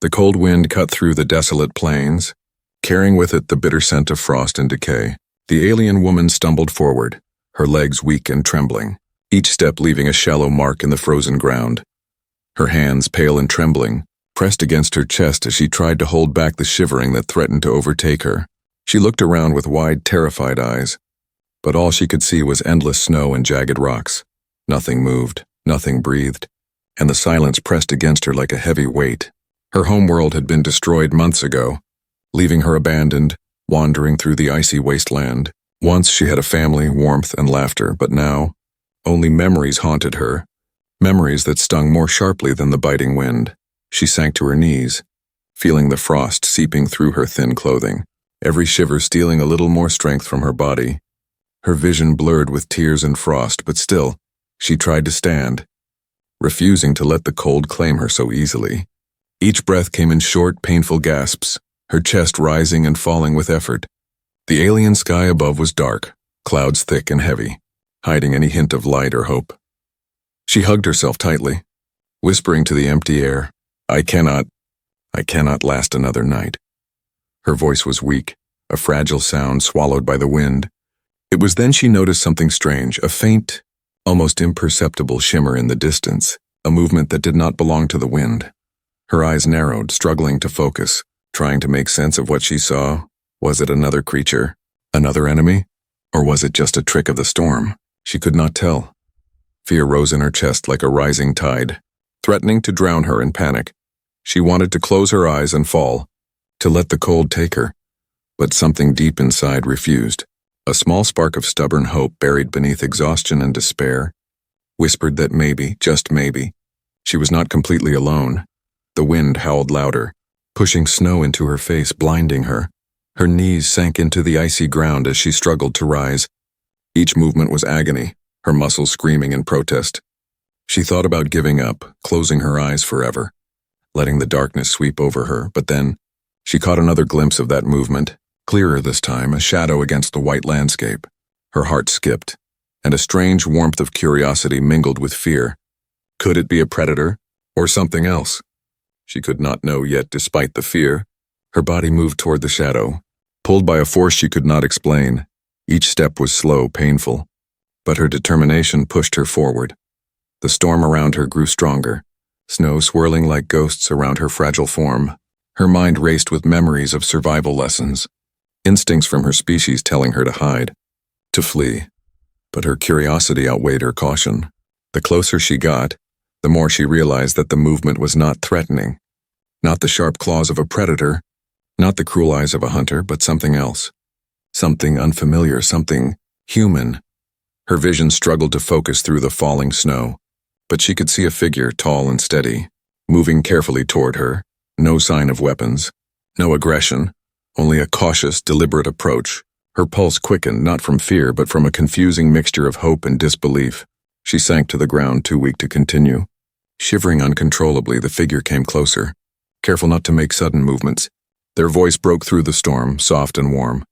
The cold wind cut through the desolate plains, carrying with it the bitter scent of frost and decay. The alien woman stumbled forward, her legs weak and trembling, each step leaving a shallow mark in the frozen ground. Her hands, pale and trembling, pressed against her chest as she tried to hold back the shivering that threatened to overtake her. She looked around with wide, terrified eyes, but all she could see was endless snow and jagged rocks. Nothing moved, nothing breathed, and the silence pressed against her like a heavy weight. Her homeworld had been destroyed months ago, leaving her abandoned, wandering through the icy wasteland. Once she had a family, warmth, and laughter, but now only memories haunted her, memories that stung more sharply than the biting wind. She sank to her knees, feeling the frost seeping through her thin clothing, every shiver stealing a little more strength from her body. Her vision blurred with tears and frost, but still, she tried to stand, refusing to let the cold claim her so easily. Each breath came in short, painful gasps, her chest rising and falling with effort. The alien sky above was dark, clouds thick and heavy, hiding any hint of light or hope. She hugged herself tightly, whispering to the empty air, I cannot last another night." Her voice was weak, a fragile sound swallowed by the wind. It was then she noticed something strange, a faint, almost imperceptible shimmer in the distance, a movement that did not belong to the wind. Her eyes narrowed, struggling to focus, trying to make sense of what she saw. Was it another creature, another enemy, or was it just a trick of the storm? She could not tell. Fear rose in her chest like a rising tide, threatening to drown her in panic. She wanted to close her eyes and fall, to let the cold take her, but something deep inside refused. A small spark of stubborn hope buried beneath exhaustion and despair whispered that maybe, just maybe, she was not completely alone. The wind howled louder, pushing snow into her face, blinding her. Her knees sank into the icy ground as she struggled to rise. Each movement was agony, her muscles screaming in protest. She thought about giving up, closing her eyes forever, letting the darkness sweep over her, but then she caught another glimpse of that movement, clearer this time, a shadow against the white landscape. Her heart skipped, and a strange warmth of curiosity mingled with fear. Could it be a predator, or something else? She could not know yet despite the fear. Her body moved toward the shadow, pulled by a force she could not explain. Each step was slow, painful, but her determination pushed her forward. The storm around her grew stronger, snow swirling like ghosts around her fragile form. Her mind raced with memories of survival lessons, instincts from her species telling her to hide, to flee. But her curiosity outweighed her caution. The closer she got, the more she realized that the movement was not threatening. Not the sharp claws of a predator, not the cruel eyes of a hunter, but something else. Something unfamiliar, something human. Her vision struggled to focus through the falling snow, but she could see a figure, tall and steady, moving carefully toward her. No sign of weapons, no aggression, only a cautious, deliberate approach. Her pulse quickened, not from fear, but from a confusing mixture of hope and disbelief. She sank to the ground, too weak to continue. Shivering uncontrollably, the figure came closer, careful not to make sudden movements. Their voice broke through the storm, soft and warm.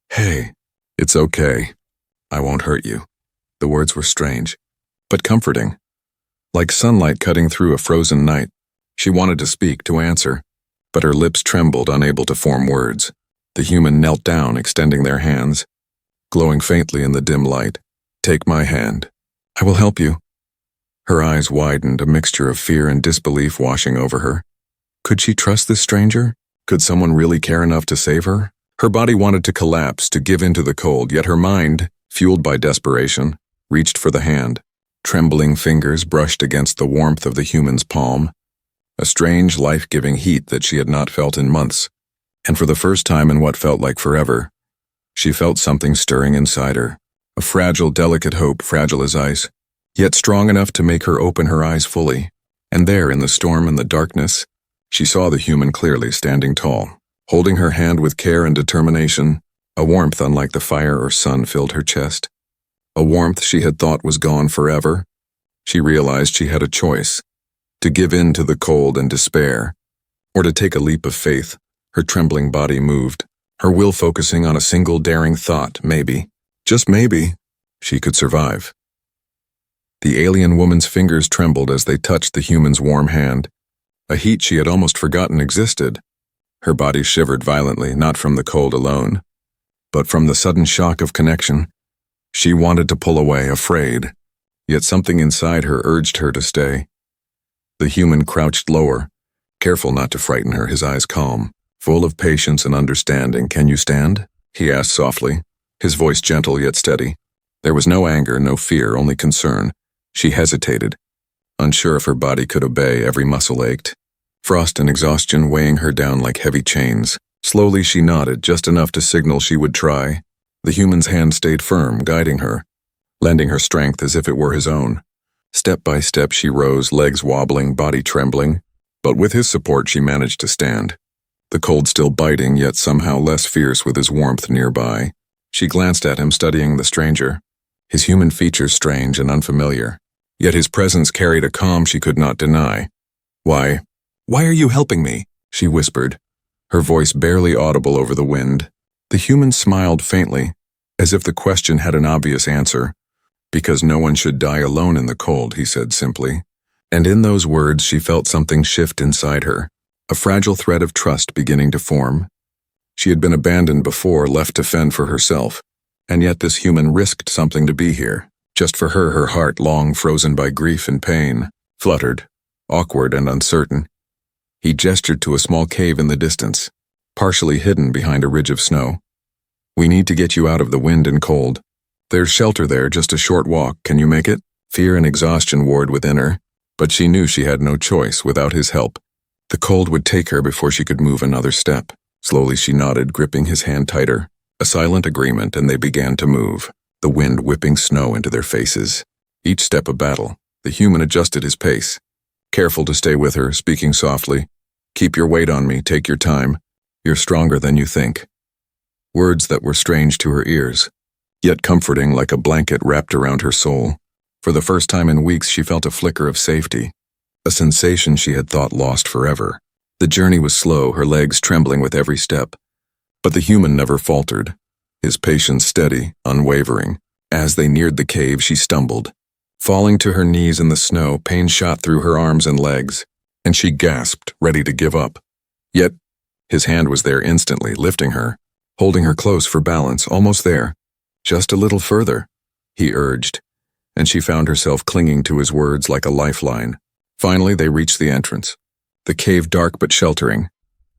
"Hey, it's okay. I won't hurt you." The words were strange, but comforting. Like sunlight cutting through a frozen night. She wanted to speak, to answer, but her lips trembled, unable to form words. The human knelt down, extending their hands, glowing faintly in the dim light. "Take my hand. I will help you." Her eyes widened, a mixture of fear and disbelief washing over her. Could she trust this stranger? Could someone really care enough to save her? Her body wanted to collapse, to give in to the cold, yet her mind, fueled by desperation, reached for the hand. Trembling fingers brushed against the warmth of the human's palm, a strange, life-giving heat that she had not felt in months. And for the first time in what felt like forever, she felt something stirring inside her, a fragile, delicate hope, fragile as ice, yet strong enough to make her open her eyes fully. And there, in the storm and the darkness, she saw the human clearly, standing tall, holding her hand with care and determination. A warmth unlike the fire or sun filled her chest. A warmth she had thought was gone forever. She realized she had a choice, to give in to the cold and despair, or to take a leap of faith. Her trembling body moved, her will focusing on a single daring thought. Maybe, just maybe, she could survive. The alien woman's fingers trembled as they touched the human's warm hand. a heat she had almost forgotten existed. Her body shivered violently, not from the cold alone, but from the sudden shock of connection. She wanted to pull away, afraid, yet something inside her urged her to stay. The human crouched lower, careful not to frighten her, his eyes calm, full of patience and understanding. "Can you stand?" he asked softly, his voice gentle yet steady. There was no anger, no fear, only concern. She hesitated, unsure if her body could obey. Every muscle ached, frost and exhaustion weighing her down like heavy chains. Slowly she nodded, just enough to signal she would try. The human's hand stayed firm, guiding her, lending her strength as if it were his own. Step by step she rose, legs wobbling, body trembling, but with his support she managed to stand. The cold still biting, yet somehow less fierce with his warmth nearby. She glanced at him, studying the stranger, his human features strange and unfamiliar, yet his presence carried a calm she could not deny. Why are you helping me?" she whispered, her voice barely audible over the wind. The human smiled faintly, as if the question had an obvious answer. "Because no one should die alone in the cold," he said simply. And in those words she felt something shift inside her, a fragile thread of trust beginning to form. She had been abandoned before, left to fend for herself, and yet this human risked something to be here. Just for her, her heart, long frozen by grief and pain, fluttered, awkward and uncertain. He gestured to a small cave in the distance, partially hidden behind a ridge of snow. "We need to get you out of the wind and cold. There's shelter there, just a short walk. Can you make it?" Fear and exhaustion warred within her, but she knew she had no choice without his help. The cold would take her before she could move another step. Slowly she nodded, gripping his hand tighter, a silent agreement, and they began to move, the wind whipping snow into their faces. Each step a battle. The human adjusted his pace, careful to stay with her, speaking softly. "Keep your weight on me, take your time. You're stronger than you think." Words that were strange to her ears, yet comforting like a blanket wrapped around her soul. For the first time in weeks she felt a flicker of safety, a sensation she had thought lost forever. The journey was slow, her legs trembling with every step, but the human never faltered, his patience steady, unwavering. As they neared the cave, she stumbled, falling to her knees in the snow. Pain shot through her arms and legs, and she gasped, ready to give up. Yet his hand was there instantly, lifting her, holding her close for balance. "Almost there. Just a little further," he urged, and she found herself clinging to his words like a lifeline. Finally, they reached the entrance, the cave dark but sheltering,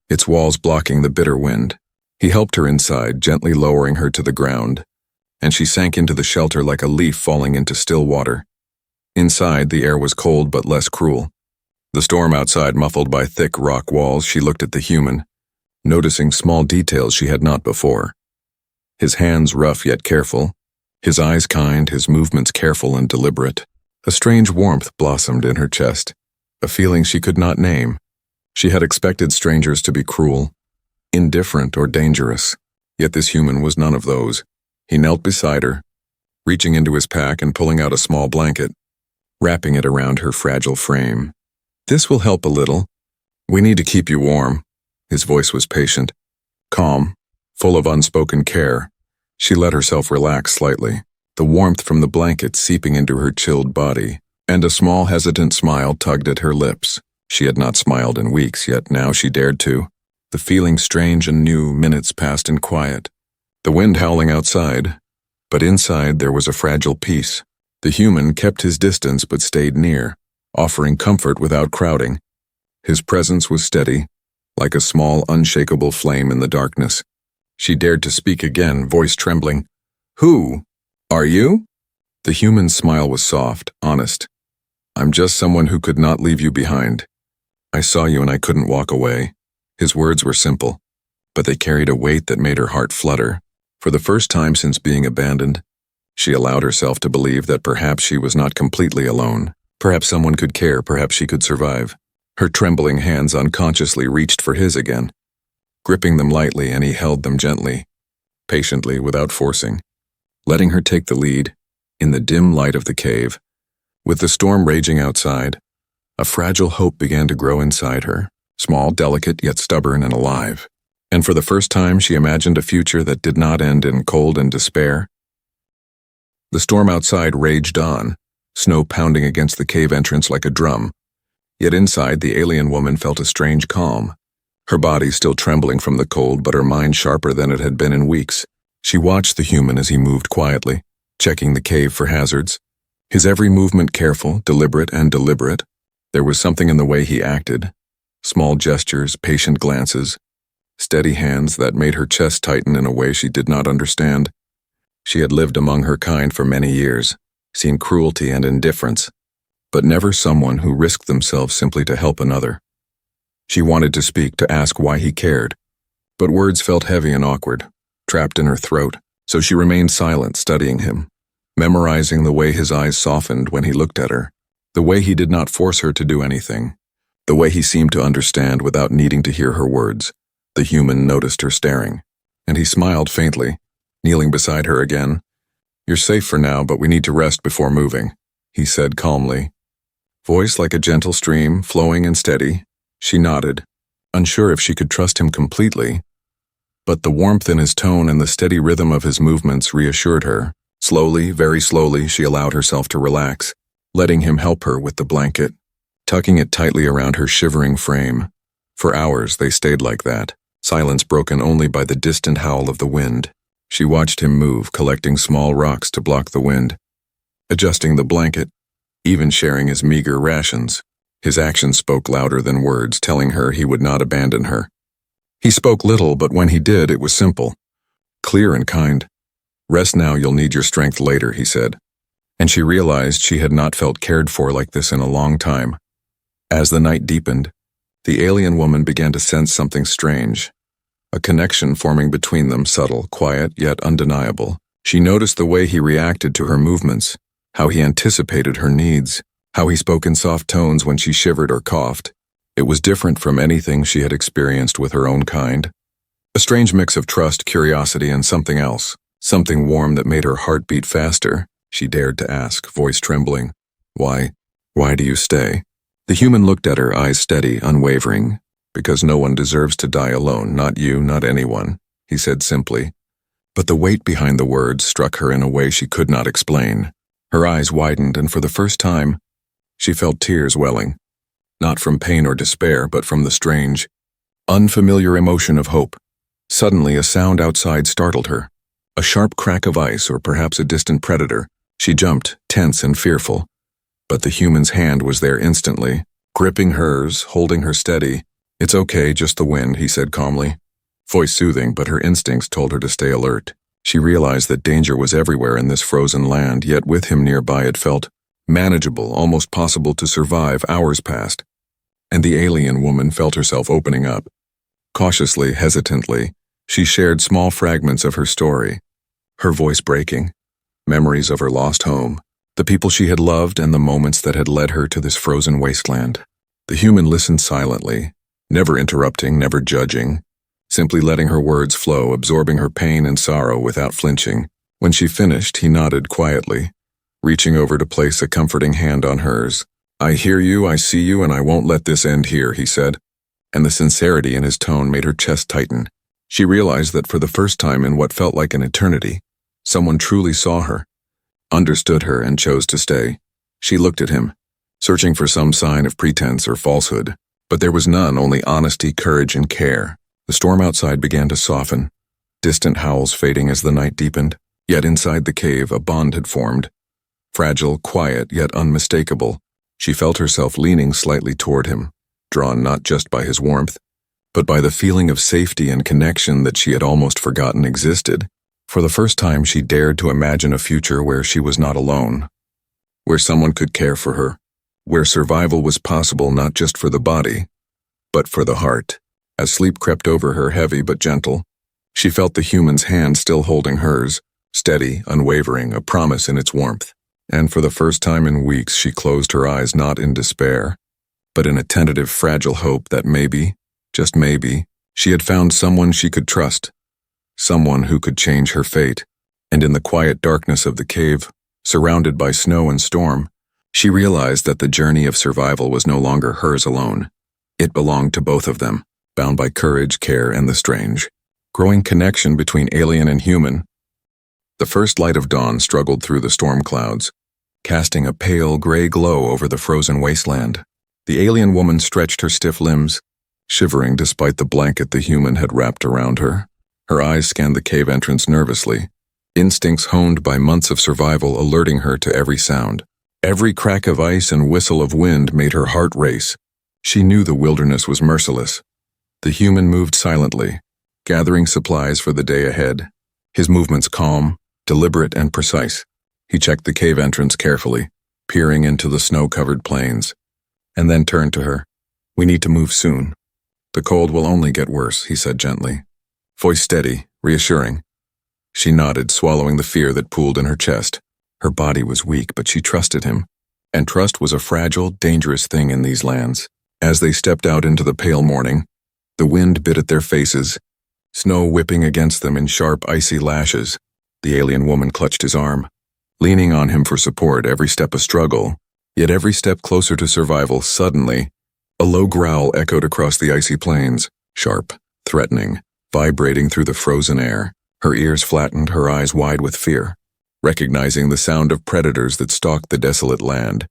its walls blocking the bitter wind. He helped her inside, gently lowering her to the ground, and she sank into the shelter like a leaf falling into still water. Inside, the air was cold but less cruel. The storm outside muffled by thick rock walls. She looked at the human, noticing small details she had not before. His hands rough yet careful, his eyes kind, his movements careful and deliberate. A strange warmth blossomed in her chest, a feeling she could not name. She had expected strangers to be cruel, indifferent, or dangerous, yet this human was none of those. He knelt beside her, reaching into his pack and pulling out a small blanket, wrapping it around her fragile frame. "This will help a little. We need to keep you warm." His voice was patient, calm, full of unspoken care. She let herself relax slightly, the warmth from the blanket seeping into her chilled body, and a small hesitant smile tugged at her lips. She had not smiled in weeks, yet now she dared to. The feeling strange and new. Minutes passed in quiet, the wind howling outside, but inside there was a fragile peace. The human kept his distance but stayed near, offering comfort without crowding. His presence was steady, like a small, unshakable flame in the darkness. She dared to speak again, voice trembling. "Who are you?" The human's smile was soft, honest. "I'm just someone who could not leave you behind. I saw you and I couldn't walk away." His words were simple, but they carried a weight that made her heart flutter. For the first time since being abandoned, she allowed herself to believe that perhaps she was not completely alone. Perhaps someone could care, perhaps she could survive. Her trembling hands unconsciously reached for his again, gripping them lightly, and he held them gently, patiently, without forcing, letting her take the lead. In the dim light of the cave, with the storm raging outside, a fragile hope began to grow inside her, small, delicate, yet stubborn and alive. And for the first time she imagined a future that did not end in cold and despair. The storm outside raged on, snow pounding against the cave entrance like a drum. Yet inside, the alien woman felt a strange calm. Her body still trembling from the cold, but her mind sharper than it had been in weeks. She watched the human as he moved quietly, checking the cave for hazards. His every movement careful, deliberate, and deliberate. There was something in the way he acted. Small gestures, patient glances, steady hands that made her chest tighten in a way she did not understand. She had lived among her kind for many years, seen cruelty and indifference, but never someone who risked themselves simply to help another. She wanted to speak, to ask why he cared, but words felt heavy and awkward, trapped in her throat, so she remained silent, studying him, memorizing the way his eyes softened when he looked at her, the way he did not force her to do anything, the way he seemed to understand without needing to hear her words. The human noticed her staring, and he smiled faintly, kneeling beside her again. "You're safe for now, but we need to rest before moving," he said calmly. Voice like a gentle stream, flowing and steady. She nodded, unsure if she could trust him completely, but the warmth in his tone and the steady rhythm of his movements reassured her. Slowly, very slowly, she allowed herself to relax, letting him help her with the blanket, tucking it tightly around her shivering frame. For hours they stayed like that, silence broken only by the distant howl of the wind. She watched him move, collecting small rocks to block the wind, adjusting the blanket, even sharing his meager rations. His actions spoke louder than words, telling her he would not abandon her. He spoke little, but when he did, it was simple, clear and kind. "Rest now, you'll need your strength later," he said. And she realized she had not felt cared for like this in a long time. As the night deepened, the alien woman began to sense something strange, a connection forming between them, subtle, quiet, yet undeniable. She noticed the way he reacted to her movements, how he anticipated her needs, how he spoke in soft tones when she shivered or coughed. It was different from anything she had experienced with her own kind. A strange mix of trust, curiosity, and something else, something warm that made her heart beat faster. She dared to ask, voice trembling, Why do you stay?" The human looked at her, eyes steady, unwavering. "Because no one deserves to die alone, not you, not anyone," he said simply. But the weight behind the words struck her in a way she could not explain. Her eyes widened, and for the first time, she felt tears welling, not from pain or despair, but from the strange, unfamiliar emotion of hope. Suddenly, a sound outside startled her, a sharp crack of ice or perhaps a distant predator. She jumped, tense and fearful, but the human's hand was there instantly, gripping hers, holding her steady. "It's okay, just the wind," he said calmly. Voice soothing, but her instincts told her to stay alert. She realized that danger was everywhere in this frozen land, yet with him nearby it felt manageable, almost possible to survive. Hours passed, and the alien woman felt herself opening up. Cautiously, hesitantly, she shared small fragments of her story, her voice breaking, memories of her lost home, the people she had loved, and the moments that had led her to this frozen wasteland. The human listened silently, never interrupting, never judging, simply letting her words flow, absorbing her pain and sorrow without flinching. When she finished, he nodded quietly, reaching over to place a comforting hand on hers. "I hear you, I see you, and I won't let this end here," he said, and the sincerity in his tone made her chest tighten. She realized that for the first time in what felt like an eternity, someone truly saw her, understood her, and chose to stay. She looked at him, searching for some sign of pretense or falsehood, but there was none, only honesty, courage, and care. The storm outside began to soften, distant howls fading as the night deepened, yet inside the cave a bond had formed. Fragile, quiet, yet unmistakable, she felt herself leaning slightly toward him, drawn not just by his warmth, but by the feeling of safety and connection that she had almost forgotten existed. For the first time, she dared to imagine a future where she was not alone, where someone could care for her, where survival was possible not just for the body, but for the heart. As sleep crept over her, heavy but gentle, she felt the human's hand still holding hers, steady, unwavering, a promise in its warmth. And for the first time in weeks, she closed her eyes not in despair, but in a tentative, fragile hope that maybe, just maybe, she had found someone she could trust, someone who could change her fate. And in the quiet darkness of the cave, surrounded by snow and storm, she realized that the journey of survival was no longer hers alone. It belonged to both of them, bound by courage, care, and the strange, growing connection between alien and human. The first light of dawn struggled through the storm clouds, casting a pale gray glow over the frozen wasteland. The alien woman stretched her stiff limbs, shivering despite the blanket the human had wrapped around her. Her eyes scanned the cave entrance nervously, instincts honed by months of survival alerting her to every sound. Every crack of ice and whistle of wind made her heart race. She knew the wilderness was merciless. The human moved silently, gathering supplies for the day ahead. His movements calm, deliberate, and precise. He checked the cave entrance carefully, peering into the snow-covered plains, and then turned to her. "We need to move soon. The cold will only get worse," he said gently, voice steady, reassuring. She nodded, swallowing the fear that pooled in her chest. Her body was weak, but she trusted him, and trust was a fragile, dangerous thing in these lands. As they stepped out into the pale morning, the wind bit at their faces, snow whipping against them in sharp, icy lashes. The alien woman clutched his arm, leaning on him for support, every step a struggle, yet every step closer to survival. Suddenly, a low growl echoed across the icy plains, sharp, threatening, vibrating through the frozen air. Her ears flattened, her eyes wide with fear, recognizing the sound of predators that stalked the desolate land.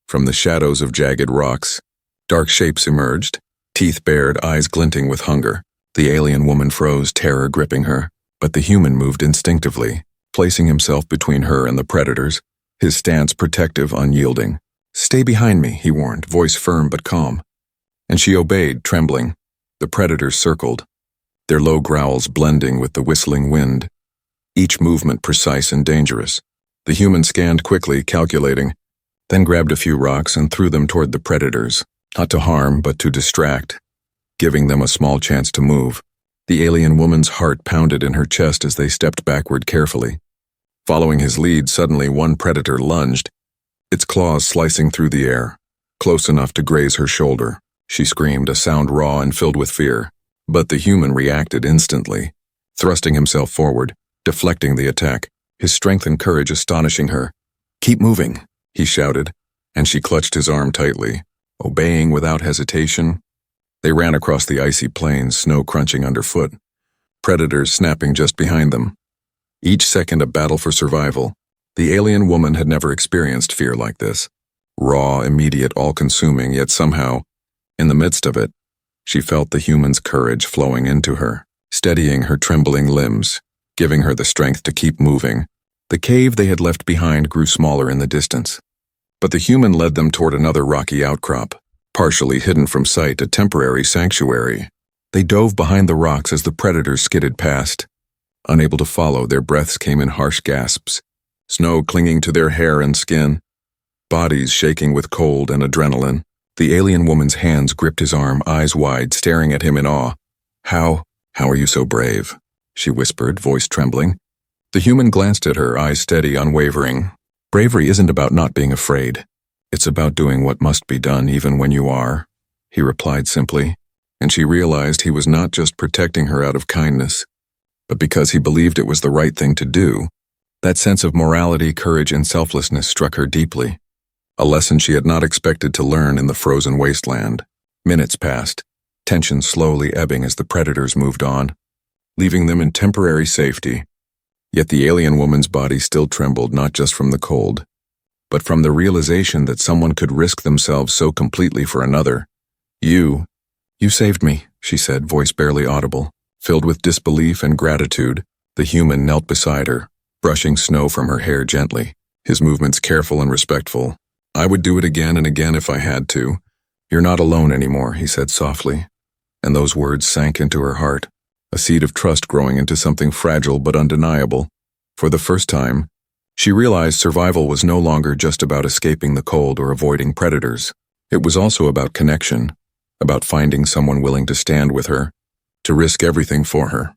From the shadows of jagged rocks, dark shapes emerged, teeth bared, eyes glinting with hunger. The alien woman froze, terror gripping her, but the human moved instinctively, placing himself between her and the predators, his stance protective, unyielding. "Stay behind me," he warned, voice firm but calm. And she obeyed, trembling. The predators circled, their low growls blending with the whistling wind, each movement precise and dangerous. The human scanned quickly, calculating, then grabbed a few rocks and threw them toward the predators, not to harm but to distract, giving them a small chance to move. The alien woman's heart pounded in her chest as they stepped backward carefully. Following his lead, suddenly one predator lunged, its claws slicing through the air, close enough to graze her shoulder. She screamed, a sound raw and filled with fear. But the human reacted instantly, thrusting himself forward, deflecting the attack, his strength and courage astonishing her. "Keep moving," he shouted, and she clutched his arm tightly, obeying without hesitation. They ran across the icy plains, snow crunching underfoot, predators snapping just behind them. Each second a battle for survival. The alien woman had never experienced fear like this. Raw, immediate, all-consuming, yet somehow, in the midst of it, she felt the human's courage flowing into her, steadying her trembling limbs, giving her the strength to keep moving. The cave they had left behind grew smaller in the distance, but the human led them toward another rocky outcrop, partially hidden from sight, a temporary sanctuary. They dove behind the rocks as the predators skidded past. Unable to follow, their breaths came in harsh gasps, snow clinging to their hair and skin, bodies shaking with cold and adrenaline. The alien woman's hands gripped his arm, eyes wide, staring at him in awe. How are you so brave?" she whispered, voice trembling. The human glanced at her, eyes steady, unwavering. "Bravery isn't about not being afraid. It's about doing what must be done even when you are," he replied simply, and she realized he was not just protecting her out of kindness, but because he believed it was the right thing to do. That sense of morality, courage, and selflessness struck her deeply. A lesson she had not expected to learn in the frozen wasteland. Minutes passed, tension slowly ebbing as the predators moved on, leaving them in temporary safety. Yet the alien woman's body still trembled, not just from the cold, but from the realization that someone could risk themselves so completely for another. You saved me," she said, voice barely audible. Filled with disbelief and gratitude, the human knelt beside her, brushing snow from her hair gently, his movements careful and respectful. "I would do it again and again if I had to. You're not alone anymore," he said softly, and those words sank into her heart, a seed of trust growing into something fragile but undeniable. For the first time, she realized survival was no longer just about escaping the cold or avoiding predators. It was also about connection, about finding someone willing to stand with her, to risk everything for her.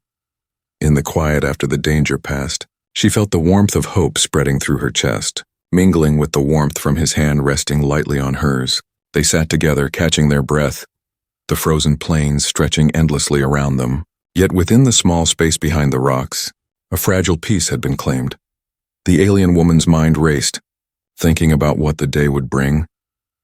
In the quiet after the danger passed, she felt the warmth of hope spreading through her chest, mingling with the warmth from his hand resting lightly on hers. They sat together, catching their breath, the frozen plains stretching endlessly around them. Yet within the small space behind the rocks, a fragile peace had been claimed. The alien woman's mind raced, thinking about what the day would bring,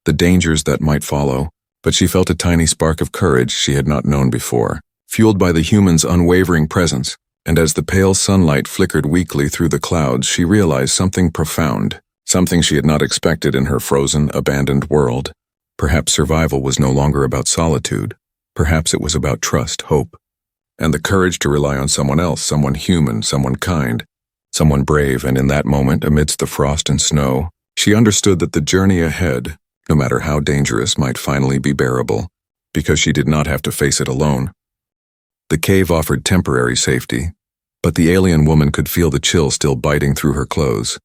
the dangers that might follow, but she felt a tiny spark of courage she had not known before, fueled by the human's unwavering presence. And as the pale sunlight flickered weakly through the clouds, she realized something profound, something she had not expected in her frozen, abandoned world. Perhaps survival was no longer about solitude. Perhaps it was about trust, hope, and the courage to rely on someone else, someone human, someone kind, someone brave. And in that moment, amidst the frost and snow, she understood that the journey ahead, no matter how dangerous, might finally be bearable, because she did not have to face it alone. The cave offered temporary safety, but the alien woman could feel the chill still biting through her clothes.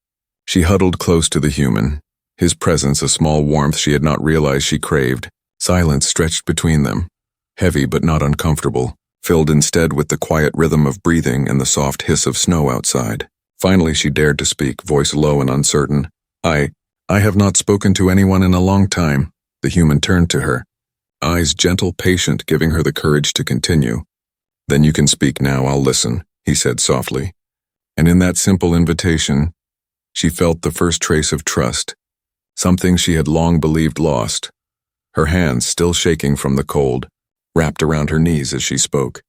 She huddled close to the human, his presence a small warmth she had not realized she craved. Silence stretched between them, heavy but not uncomfortable, filled instead with the quiet rhythm of breathing and the soft hiss of snow outside. Finally she dared to speak, voice low and uncertain. I have not spoken to anyone in a long time." The human turned to her, eyes gentle, patient, giving her the courage to continue. "Then you can speak now, I'll listen," he said softly. And in that simple invitation, she felt the first trace of trust, something she had long believed lost. Her hands, still shaking from the cold, wrapped around her knees as she spoke,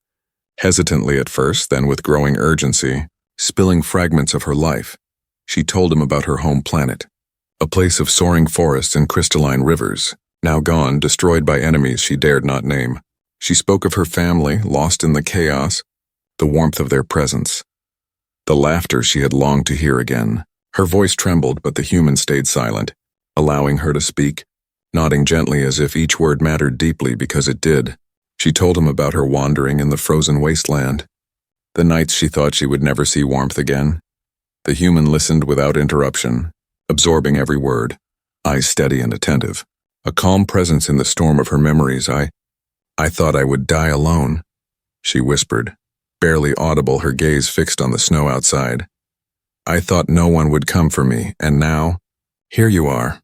hesitantly at first, then with growing urgency, spilling fragments of her life. She told him about her home planet, a place of soaring forests and crystalline rivers, now gone, destroyed by enemies she dared not name. She spoke of her family, lost in the chaos, the warmth of their presence, the laughter she had longed to hear again. Her voice trembled, but the human stayed silent, allowing her to speak, nodding gently as if each word mattered deeply because it did. She told him about her wandering in the frozen wasteland, the nights she thought she would never see warmth again. The human listened without interruption, absorbing every word, eyes steady and attentive, a calm presence in the storm of her memories. I thought I would die alone," she whispered, barely audible, her gaze fixed on the snow outside. "I thought no one would come for me, and now, here you are."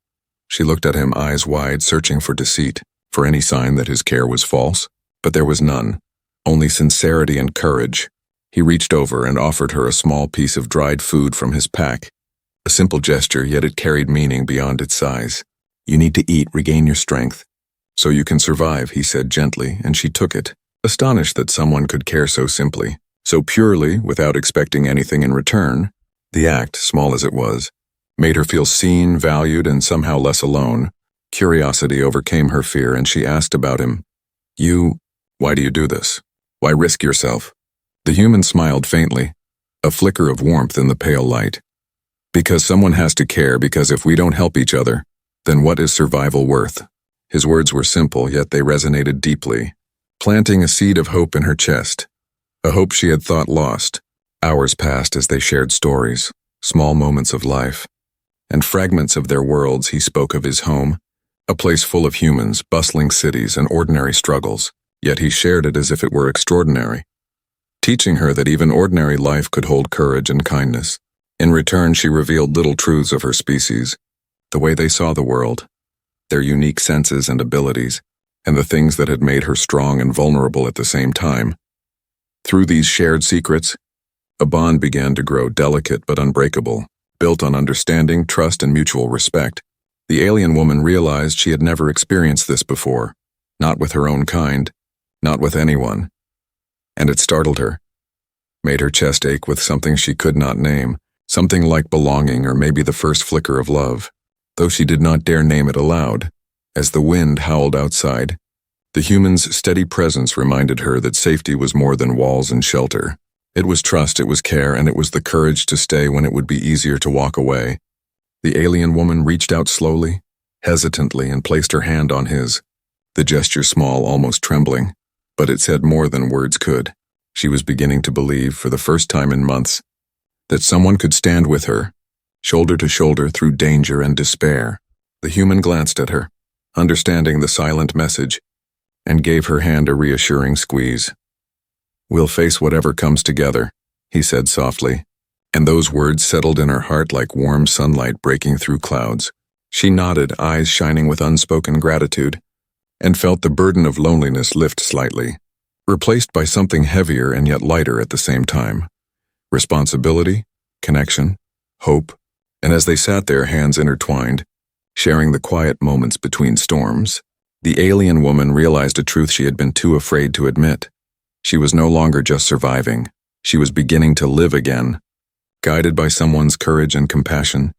She looked at him, eyes wide, searching for deceit, for any sign that his care was false, but there was none, only sincerity and courage. He reached over and offered her a small piece of dried food from his pack. A simple gesture, yet it carried meaning beyond its size. "You need to eat, regain your strength, so you can survive," he said gently, and she took it, astonished that someone could care so simply, so purely, without expecting anything in return. The act, small as it was, made her feel seen, valued, and somehow less alone. Curiosity overcame her fear, and she asked about him. Why do you do this? Why risk yourself?" The human smiled faintly, a flicker of warmth in the pale light. "Because someone has to care, because if we don't help each other, then what is survival worth?" His words were simple, yet they resonated deeply, planting a seed of hope in her chest, a hope she had thought lost. Hours passed as they shared stories, small moments of life, and fragments of their worlds. He spoke of his home, a place full of humans, bustling cities, and ordinary struggles, yet he shared it as if it were extraordinary, teaching her that even ordinary life could hold courage and kindness. In return, she revealed little truths of her species, the way they saw the world, their unique senses and abilities, and the things that had made her strong and vulnerable at the same time. Through these shared secrets, a bond began to grow, delicate but unbreakable, built on understanding, trust, and mutual respect. The alien woman realized she had never experienced this before, not with her own kind, not with anyone. And it startled her, made her chest ache with something she could not name, something like belonging or maybe the first flicker of love, though she did not dare name it aloud. As the wind howled outside, the human's steady presence reminded her that safety was more than walls and shelter. It was trust, it was care, and it was the courage to stay when it would be easier to walk away. The alien woman reached out slowly, hesitantly, and placed her hand on his, the gesture small, almost trembling, but it said more than words could. She was beginning to believe, for the first time in months, that someone could stand with her, shoulder to shoulder through danger and despair. The human glanced at her, understanding the silent message, and gave her hand a reassuring squeeze. "We'll face whatever comes together," he said softly, and those words settled in her heart like warm sunlight breaking through clouds. She nodded, eyes shining with unspoken gratitude, and felt the burden of loneliness lift slightly, replaced by something heavier and yet lighter at the same time. Responsibility, connection, hope, and as they sat there, hands intertwined, sharing the quiet moments between storms, the alien woman realized a truth she had been too afraid to admit. She was no longer just surviving. She was beginning to live again, guided by someone's courage and compassion,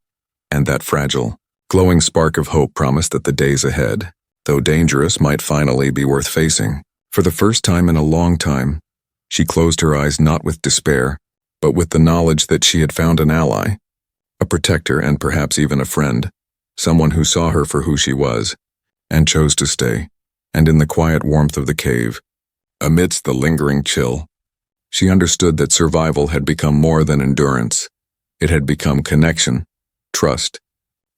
and that fragile, glowing spark of hope promised that the days ahead, though dangerous, might finally be worth facing. For the first time in a long time, she closed her eyes not with despair, but with the knowledge that she had found an ally, a protector and perhaps even a friend, someone who saw her for who she was, and chose to stay. And in the quiet warmth of the cave, amidst the lingering chill, she understood that survival had become more than endurance. It had become connection, trust,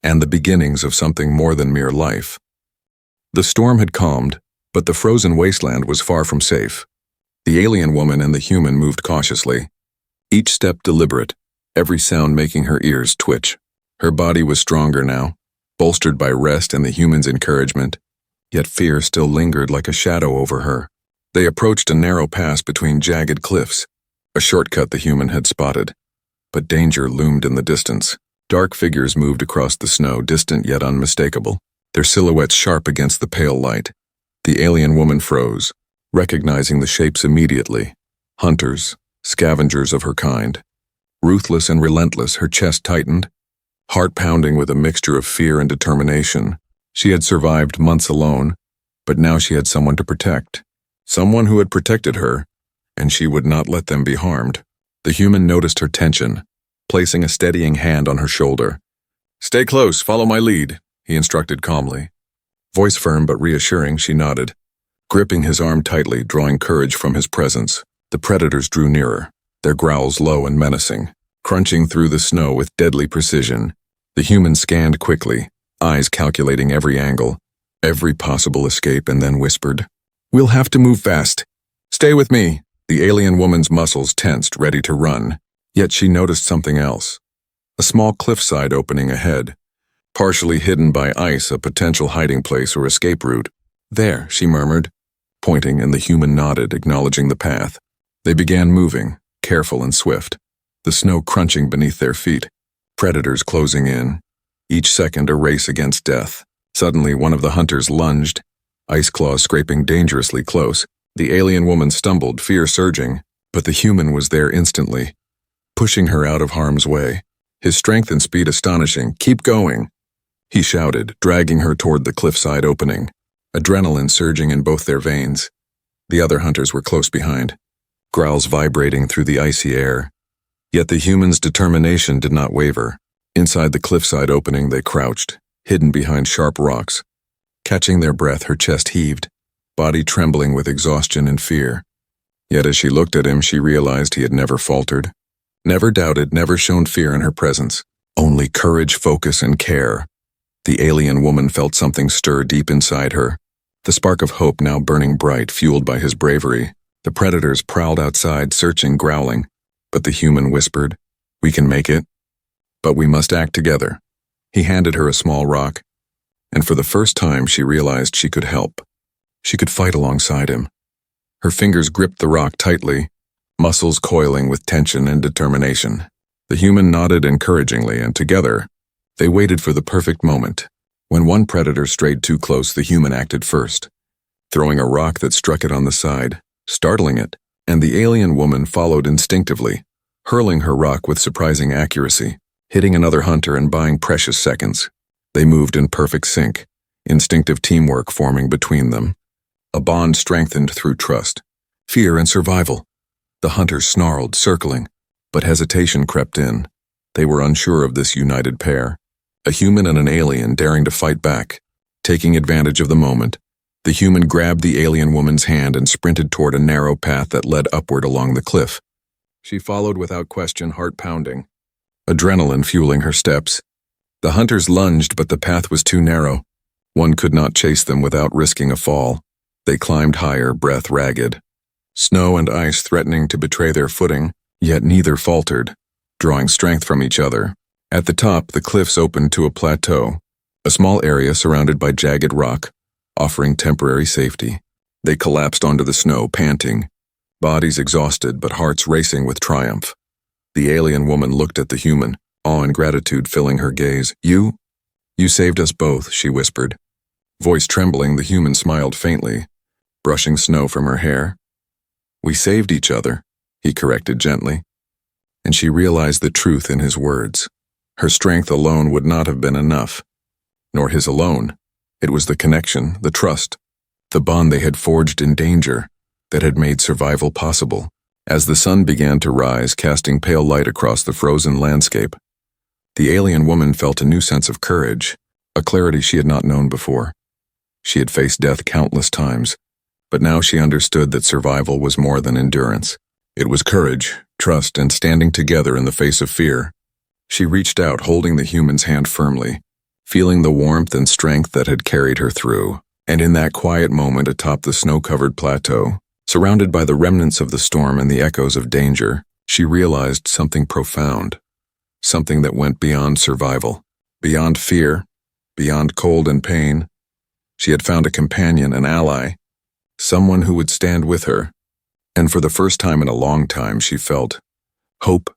and the beginnings of something more than mere life. The storm had calmed, but the frozen wasteland was far from safe. The alien woman and the human moved cautiously, each step deliberate, every sound making her ears twitch. Her body was stronger now, bolstered by rest and the human's encouragement, yet fear still lingered like a shadow over her. They approached a narrow pass between jagged cliffs, a shortcut the human had spotted. But danger loomed in the distance. Dark figures moved across the snow, distant yet unmistakable, their silhouettes sharp against the pale light. The alien woman froze, recognizing the shapes immediately. Hunters, scavengers of her kind. Ruthless and relentless, her chest tightened, heart pounding with a mixture of fear and determination. She had survived months alone, but now she had someone to protect. Someone who had protected her, and she would not let them be harmed. The human noticed her tension, placing a steadying hand on her shoulder. "Stay close, follow my lead," he instructed calmly. Voice firm but reassuring, she nodded, gripping his arm tightly, drawing courage from his presence. The predators drew nearer, their growls low and menacing, crunching through the snow with deadly precision. The human scanned quickly, eyes calculating every angle, every possible escape, and then whispered, "We'll have to move fast. Stay with me." The alien woman's muscles tensed, ready to run. Yet she noticed something else. A small cliffside opening ahead, partially hidden by ice, a potential hiding place or escape route. "There," she murmured, pointing, and the human nodded, acknowledging the path. They began moving, careful and swift, the snow crunching beneath their feet, predators closing in, each second a race against death. Suddenly, one of the hunters lunged, ice claws scraping dangerously close. The alien woman stumbled, fear surging, but the human was there instantly, pushing her out of harm's way. His strength and speed astonishing. "Keep going," he shouted, dragging her toward the cliffside opening, adrenaline surging in both their veins. The other hunters were close behind, growls vibrating through the icy air. Yet the human's determination did not waver. Inside the cliffside opening they crouched, hidden behind sharp rocks. Catching their breath, her chest heaved, body trembling with exhaustion and fear. Yet as she looked at him, she realized he had never faltered, never doubted, never shown fear in her presence. Only courage, focus, and care. The alien woman felt something stir deep inside her, the spark of hope now burning bright, fueled by his bravery. The predators prowled outside, searching, growling, but the human whispered, "We can make it, but we must act together." He handed her a small rock, and for the first time she realized she could help. She could fight alongside him. Her fingers gripped the rock tightly, muscles coiling with tension and determination. The human nodded encouragingly, and together, they waited for the perfect moment. When one predator strayed too close, the human acted first, throwing a rock that struck it on the side, startling it, and the alien woman followed instinctively, hurling her rock with surprising accuracy, hitting another hunter and buying precious seconds. They moved in perfect sync, instinctive teamwork forming between them. A bond strengthened through trust, fear, and survival. The hunters snarled, circling, but hesitation crept in. They were unsure of this united pair, a human and an alien daring to fight back. Taking advantage of the moment, the human grabbed the alien woman's hand and sprinted toward a narrow path that led upward along the cliff. She followed without question, heart pounding, adrenaline fueling her steps. The hunters lunged, but the path was too narrow. One could not chase them without risking a fall. They climbed higher, breath ragged, snow and ice threatening to betray their footing, yet neither faltered, drawing strength from each other. At the top, the cliffs opened to a plateau, a small area surrounded by jagged rock, offering temporary safety. They collapsed onto the snow, panting, bodies exhausted but hearts racing with triumph. The alien woman looked at the human, awe and gratitude filling her gaze. You saved us both," she whispered. Voice trembling, the human smiled faintly, brushing snow from her hair. "We saved each other," he corrected gently, and she realized the truth in his words. Her strength alone would not have been enough, nor his alone. It was the connection, the trust, the bond they had forged in danger that had made survival possible. As the sun began to rise, casting pale light across the frozen landscape, the alien woman felt a new sense of courage, a clarity she had not known before. She had faced death countless times, but now she understood that survival was more than endurance. It was courage, trust, and standing together in the face of fear. She reached out, holding the human's hand firmly, feeling the warmth and strength that had carried her through. And in that quiet moment atop the snow-covered plateau, surrounded by the remnants of the storm and the echoes of danger, she realized something profound, something that went beyond survival, beyond fear, beyond cold and pain. She had found a companion, an ally, someone who would stand with her. And for the first time in a long time, she felt hope.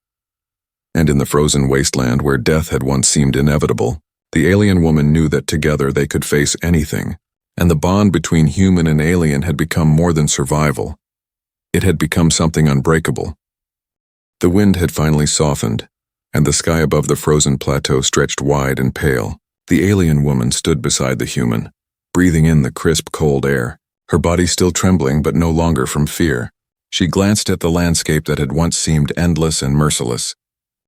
And in the frozen wasteland where death had once seemed inevitable, the alien woman knew that together they could face anything, and the bond between human and alien had become more than survival. It had become something unbreakable. The wind had finally softened, and the sky above the frozen plateau stretched wide and pale. The alien woman stood beside the human, breathing in the crisp, cold air, her body still trembling but no longer from fear. She glanced at the landscape that had once seemed endless and merciless,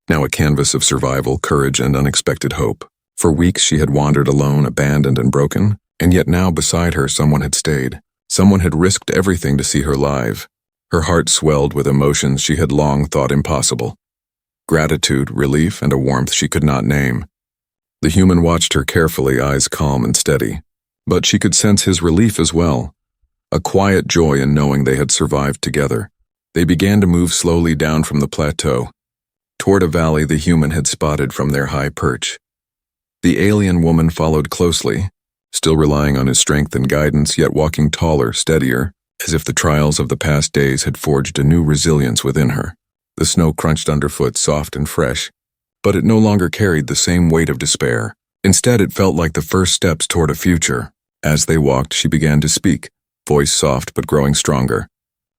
now a canvas of survival, courage, and unexpected hope. For weeks she had wandered alone, abandoned and broken, and yet now beside her someone had stayed. Someone had risked everything to see her live. Her heart swelled with emotions she had long thought impossible. Gratitude, relief, and a warmth she could not name. The human watched her carefully, eyes calm and steady. But she could sense his relief as well, a quiet joy in knowing they had survived together. They began to move slowly down from the plateau, toward a valley the human had spotted from their high perch. The alien woman followed closely, still relying on his strength and guidance, yet walking taller, steadier, as if the trials of the past days had forged a new resilience within her. The snow crunched underfoot, soft and fresh, but it no longer carried the same weight of despair. Instead, it felt like the first steps toward a future. As they walked, she began to speak, voice soft but growing stronger,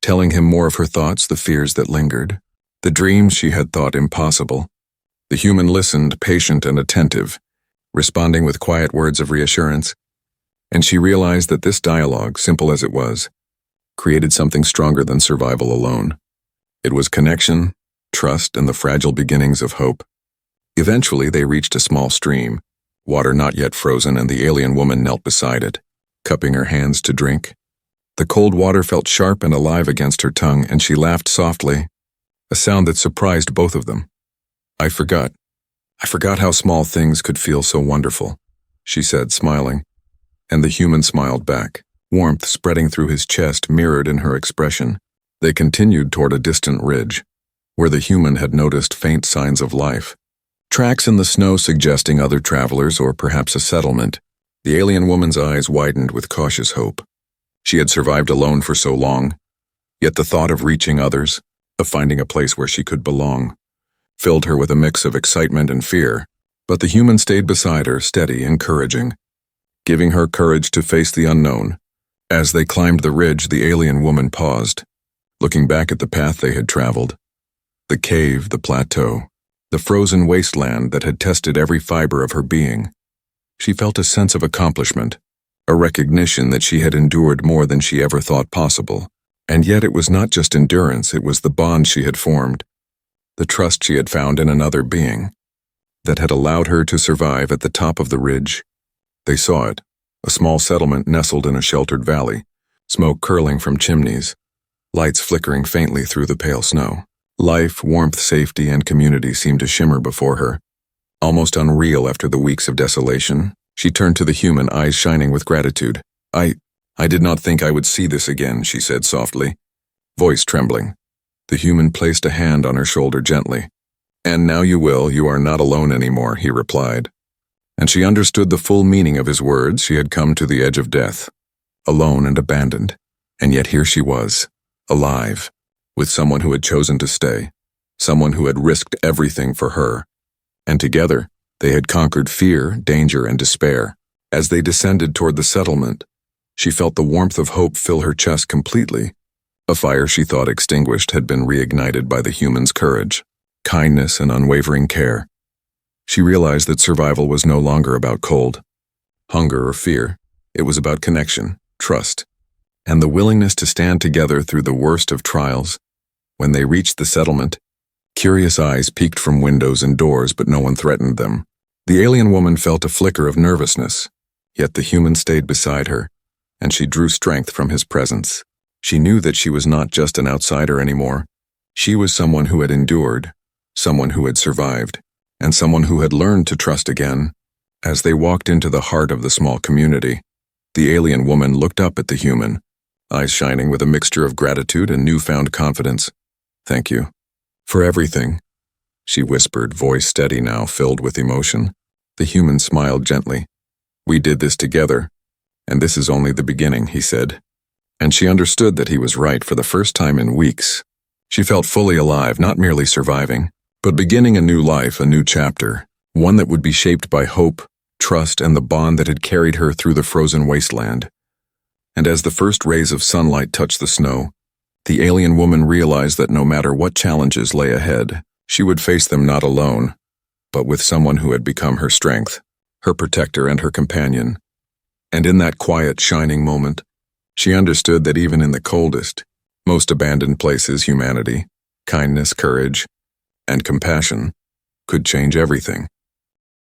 telling him more of her thoughts, the fears that lingered, the dreams she had thought impossible. The human listened, patient and attentive, responding with quiet words of reassurance, and she realized that this dialogue, simple as it was, created something stronger than survival alone. It was connection, trust, and the fragile beginnings of hope. Eventually, they reached a small stream, water not yet frozen, and the alien woman knelt beside it, cupping her hands to drink. The cold water felt sharp and alive against her tongue, and she laughed softly, a sound that surprised both of them. I forgot how small things could feel so wonderful," she said, smiling, and the human smiled back, warmth spreading through his chest mirrored in her expression. They continued toward a distant ridge, where the human had noticed faint signs of life. Tracks in the snow suggesting other travelers or perhaps a settlement. The alien woman's eyes widened with cautious hope. She had survived alone for so long, yet the thought of reaching others, of finding a place where she could belong, filled her with a mix of excitement and fear. But the human stayed beside her, steady, encouraging, giving her courage to face the unknown. As they climbed the ridge, the alien woman paused, looking back at the path they had traveled. The cave, the plateau, the frozen wasteland that had tested every fiber of her being. She felt a sense of accomplishment, a recognition that she had endured more than she ever thought possible. And yet it was not just endurance, it was the bond she had formed, the trust she had found in another being, that had allowed her to survive at the top of the ridge. They saw it, a small settlement nestled in a sheltered valley, smoke curling from chimneys, lights flickering faintly through the pale snow. Life, warmth, safety, and community seemed to shimmer before her. Almost unreal after the weeks of desolation, she turned to the human, eyes shining with gratitude. I did not think I would see this again," she said softly, voice trembling. The human placed a hand on her shoulder gently. "And now you will, you are not alone anymore," he replied. And she understood the full meaning of his words. She had come to the edge of death, alone and abandoned, and yet here she was, alive, with someone who had chosen to stay, someone who had risked everything for her. And together, they had conquered fear, danger, and despair. As they descended toward the settlement, she felt the warmth of hope fill her chest completely. A fire she thought extinguished had been reignited by the human's courage, kindness, and unwavering care. She realized that survival was no longer about cold, hunger, or fear. It was about connection, trust, and the willingness to stand together through the worst of trials. When they reached the settlement, curious eyes peeked from windows and doors, but no one threatened them. The alien woman felt a flicker of nervousness, yet the human stayed beside her, and she drew strength from his presence. She knew that she was not just an outsider anymore. She was someone who had endured, someone who had survived, and someone who had learned to trust again. As they walked into the heart of the small community, the alien woman looked up at the human, eyes shining with a mixture of gratitude and newfound confidence. "Thank you for everything," she whispered, voice steady now, filled with emotion. The human smiled gently. "We did this together, and this is only the beginning," he said. And she understood that he was right for the first time in weeks. She felt fully alive, not merely surviving, but beginning a new life, a new chapter, one that would be shaped by hope, trust, and the bond that had carried her through the frozen wasteland. And as the first rays of sunlight touched the snow, the alien woman realized that no matter what challenges lay ahead, she would face them not alone, but with someone who had become her strength, her protector, and her companion. And in that quiet, shining moment, she understood that even in the coldest, most abandoned places, humanity, kindness, courage, and compassion could change everything.